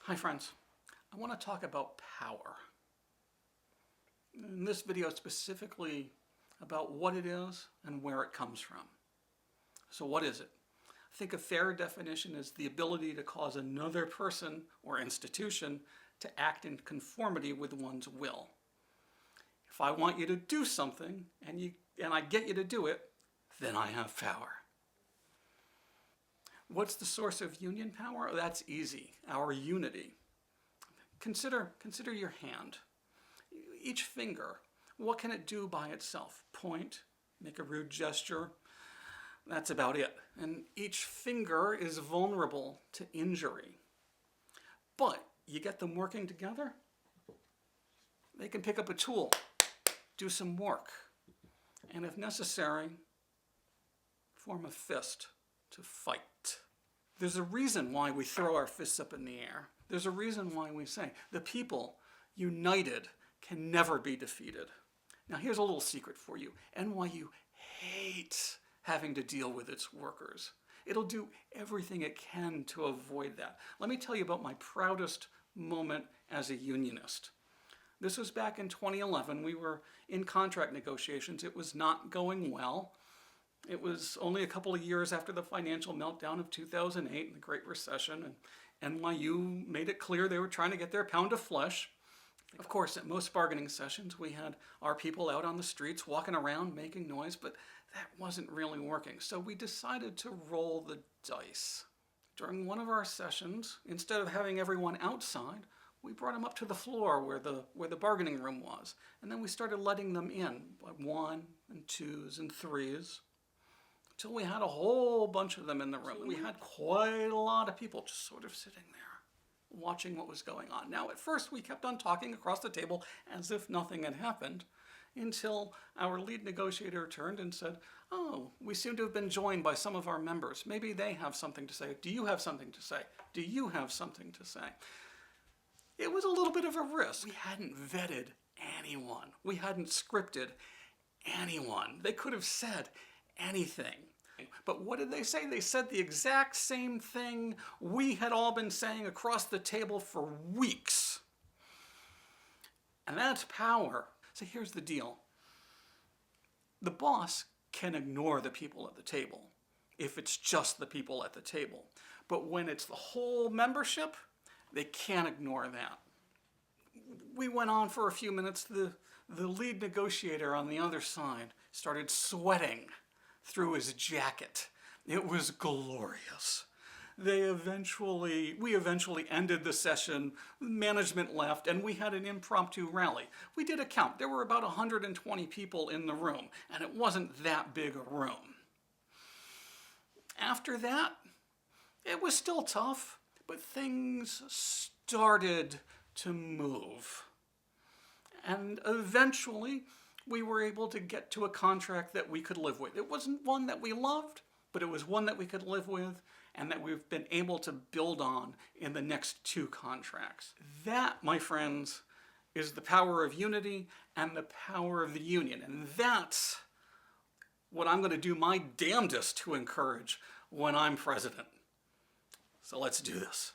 Hi friends, I want to talk about power. In this video specifically about what it is and where it comes from. So what is it? I think a fair definition is the ability to cause another person or institution to act in conformity with one's will. If I want you to do something and I get you to do it, then I have power. What's the source of union power? That's easy, our unity. Consider your hand. Each finger, what can it do by itself? Point, make a rude gesture, that's about it. And each finger is vulnerable to injury. But you get them working together, they can pick up a tool, do some work, and if necessary, form a fist to fight. There's a reason why we throw our fists up in the air. There's a reason why we say the people united can never be defeated. Now here's a little secret for you. NYU hates having to deal with its workers. It'll do everything it can to avoid that. Let me tell you about my proudest moment as a unionist. This was back in 2011. We were in contract negotiations. It was not going well. It was only a couple of years after the financial meltdown of 2008 and the Great Recession, and NYU made it clear they were trying to get their pound of flesh. Of course, at most bargaining sessions, we had our people out on the streets walking around making noise, but that wasn't really working. So we decided to roll the dice. During one of our sessions, instead of having everyone outside, we brought them up to the floor where the bargaining room was. And then we started letting them in, by one and twos and threes, until we had a whole bunch of them in the room. We had quite a lot of people just sort of sitting there, watching what was going on. Now, at first, we kept on talking across the table as if nothing had happened, until our lead negotiator turned and said, "Oh, we seem to have been joined by some of our members. Maybe they have something to say. Do you have something to say? Do you have something to say?" It was a little bit of a risk. We hadn't vetted anyone. We hadn't scripted anyone. They could have said anything. But what did they say? They said the exact same thing we had all been saying across the table for weeks. And that's power. So here's the deal. The boss can ignore the people at the table if it's just the people at the table. But when it's the whole membership, they can't ignore that. We went on for a few minutes. The lead negotiator on the other side started sweating through his jacket. It was glorious. We eventually ended the session, management left, and we had an impromptu rally. We did a count. There were about 120 people in the room, and it wasn't that big a room. After that, it was still tough, but things started to move. And eventually, we were able to get to a contract that we could live with. It wasn't one that we loved, but it was one that we could live with and that we've been able to build on in the next two contracts. That, my friends, is the power of unity and the power of the union. And that's what I'm going to do my damnedest to encourage when I'm president. So let's do this.